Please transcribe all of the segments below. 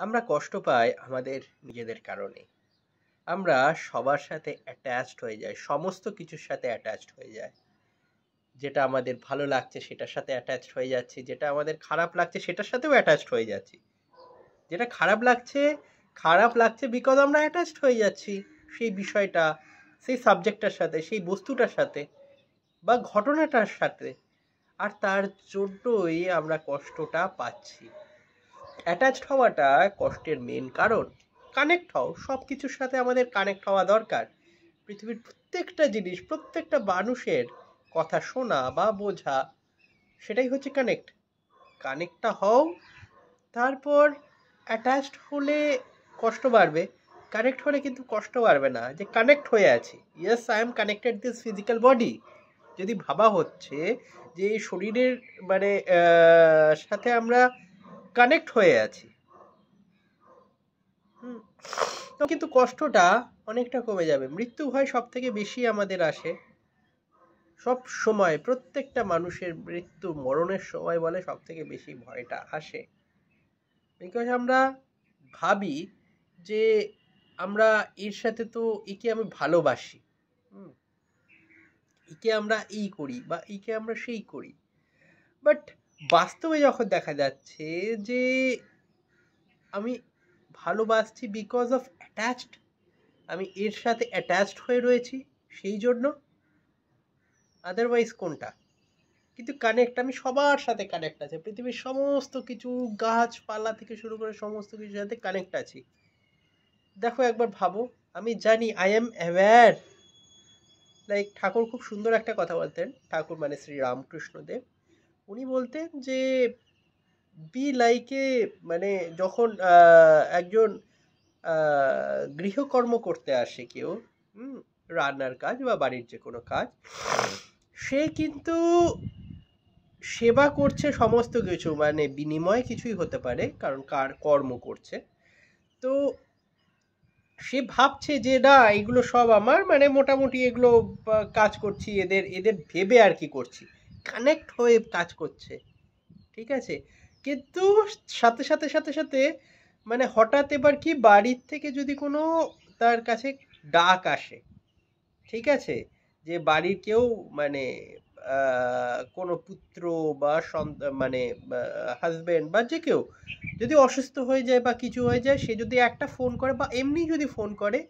আমরা কষ্ট পাই আমাদের নিজেদের কারণে। আমরা সবার সাথে অ্যাটাচড হয়ে যাই, সমস্ত কিছুর সাথে অ্যাটাচড হয়ে যায়। যেটা আমাদের ভালো লাগছে সেটার সাথে অ্যাটাচড হয়ে যাচ্ছি, যেটা আমাদের খারাপ লাগছে সেটার সাথেও অ্যাটাচড হয়ে যাচ্ছি। যেটা খারাপ লাগছে বিকজ আমরা অ্যাটাচড হয়ে যাচ্ছি সেই বিষয়টা, সেই সাবজেক্টটার সাথে, সেই বস্তুটার সাথে বা ঘটনাটার সাথে। আর তার জন্যই আমরা কষ্টটা পাচ্ছি। অ্যাটাচড হওয়াটা কষ্টের মেন কারণ। কানেক্ট হও, সব কিছুর সাথে আমাদের কানেক্ট হওয়া দরকার। পৃথিবীর প্রত্যেকটা জিনিস, প্রত্যেকটা মানুষের কথা শোনা বা বোঝা, সেটাই হচ্ছে কানেক্ট। কানেক্টটা হও, তারপর অ্যাটাচড হলে কষ্ট বাড়বে, কানেক্ট হলে কিন্তু কষ্ট বাড়বে না। যে কানেক্ট হয়ে আছি, yes I am connected this physical body, যদি ভাবা হচ্ছে যে এই শরীরের মানে সাথে আমরা কানেক্ট হয়ে আছি, তো কিন্তু কষ্টটা অনেকটা কমে যাবে। মৃত্যু ভয় সব থেকে বেশি আমাদের আসে সব সময়। প্রত্যেকটা মানুষের মৃত্যু মরণের সময় বলে সব থেকে বেশি ভয়টা আসে। বিকজ আমরা ভাবি যে আমরা এর সাথে তো একে আমি ভালোবাসি, একে আমরা এই করি বা একে আমরা সেই করি। বাট বাস্তবে যখন দেখা যাচ্ছে যে আমি ভালোবাসছি বিকজ অফ অ্যাটাচড, আমি এর সাথে অ্যাটাচড হয়ে রয়েছি সেই জন্য, আদারওয়াইজ কোনটা? কিন্তু কানেক্ট, আমি সবার সাথে কানেক্ট আছে, পৃথিবীর সমস্ত কিছু, গাছপালা থেকে শুরু করে সমস্ত কিছুর সাথে কানেক্ট আছি। দেখো একবার ভাবো, আমি জানি, আই এম অ্যাওয়্যার। লাইক ঠাকুর খুব সুন্দর একটা কথা বলতেন, ঠাকুর মানে শ্রী রামকৃষ্ণদেব। উনি বলতেন যে বি লাইকে, মানে যখন একজন গৃহকর্ম করতে আসে কেউ, রান্নার কাজ বা বাড়ির যে কোনো কাজ, সে কিন্তু সেবা করছে সমস্ত কিছু, মানে বিনিময় কিছুই হতে পারে কারণ কার কর্ম করছে। তো সে ভাবছে যে না, এগুলো সব আমার, মানে মোটামুটি এগুলো কাজ করছি এদের এদের ভেবে আর কি করছি, কানেক্ট হয়ে কাজ করছে, ঠিক আছে। কিন্তু সাথে সাথে সাথে সাথে মানে হঠাৎ এবার কি, বাড়ির থেকে যদি কোনো তার কাছে ডাক আসে, ঠিক আছে, যে বাড়ির কেউ মানে কোনো পুত্র বা সন্তান, মানে হাজবেন্ড বা যে কেউ যদি অসুস্থ হয়ে যায় বা কিছু হয়ে যায়, সে যদি একটা ফোন করে বা এমনি যদি ফোন করে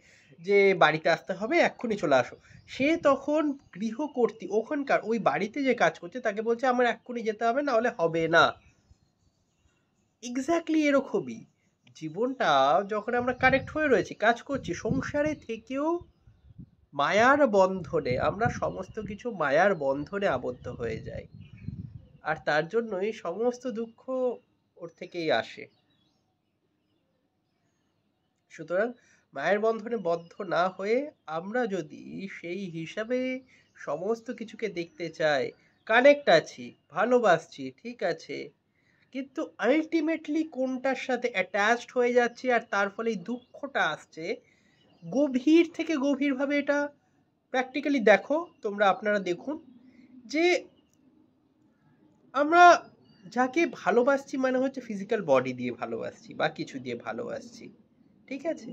যে বাড়িতে আসতে হবে, এক্ষুনি চলে আসো, সে তখন গৃহকর্ত্রী ওখানকার ওই বাড়িতে যে কাজ করছে তাকে বলছে আমার এক্ষুনি যেতে হবে, না হলে হবে না। এক্স্যাক্টলি এরকমই জীবনটা, যখন আমরা কানেক্ট হয়ে রয়েছি, কাজ করছি সংসারে থেকেও, মায়ার বন্ধনে আমরা সমস্ত কিছু মায়ার বন্ধনে আবদ্ধ হয়ে যাই। আর তার জন্যই সমস্ত দুঃখ ওর থেকেই আসে। সুতরাং মায়ের বন্ধনে বদ্ধ না হয়ে আমরা যদি সেই হিসাবে সমস্ত কিছুকে দেখতে চাই, কানেক্ট আছি, ভালোবাসছি, ঠিক আছে, কিন্তু আলটিমেটলি কোনটার সাথে অ্যাটাচড হয়ে যাচ্ছি আর তার ফলে দুঃখটা আসছে গভীর থেকে গভীরভাবে। এটা প্র্যাকটিক্যালি দেখো, তোমরা আপনারা দেখুন যে আমরা যাকে ভালোবাসছি মানে হচ্ছে ফিজিক্যাল বডি দিয়ে ভালোবাসছি বা কিছু দিয়ে ভালোবাসছি, ঠিক আছে,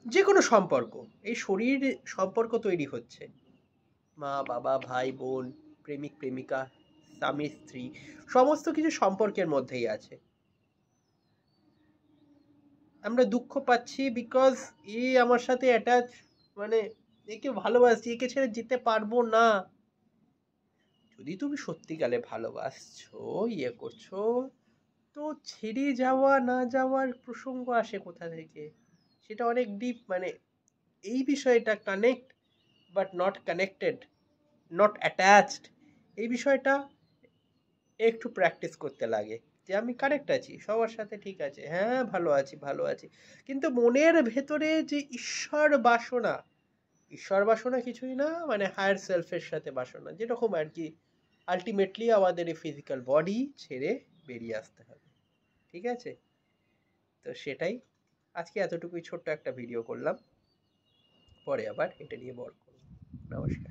যে কোনো সম্পর্ক, এই শরীর সম্পর্ক তৈরি হচ্ছে, মা বাবা, ভাই বোন, প্রেমিক প্রেমিকা, স্বামী স্ত্রী, সমস্ত কিছু সম্পর্কের মধ্যেই আছে। আমরা দুঃখ পাচ্ছি বিকজ এ আমার সাথে অ্যাটাচ, মানে একে ভালোবাসছি, একে ছেড়ে যেতে পারবো না। যদি তুমি সত্যিকারে ভালোবাসছো, ইয়ে করছো, তো ছেড়ে যাওয়া না যাওয়ার প্রসঙ্গ আসে কোথা থেকে? সেটা অনেক ডিপ, মানে এই বিষয়টা connect but not connected, not attached, এই বিষয়টা একটু প্র্যাকটিস করতে লাগে। যে আমি কানেক্ট আছি সবার সাথে, ঠিক আছে, হ্যাঁ ভালো আছি ভালো আছি, কিন্তু মনের ভেতরে যে ঈশ্বর বাসনা কিছুই না, মানে হায়ার সেলফের সাথে বাসনা, যেরকম আর কি, আলটিমেটলি আমাদের এই ফিজিক্যাল বডি ছেড়ে বেরিয়ে আসতে হবে, ঠিক আছে। তো সেটাই, আজকে এতটুকুই ছোট্ট একটা ভিডিও করলাম, পরে আবার এটা নিয়ে বড় করব। নমস্কার।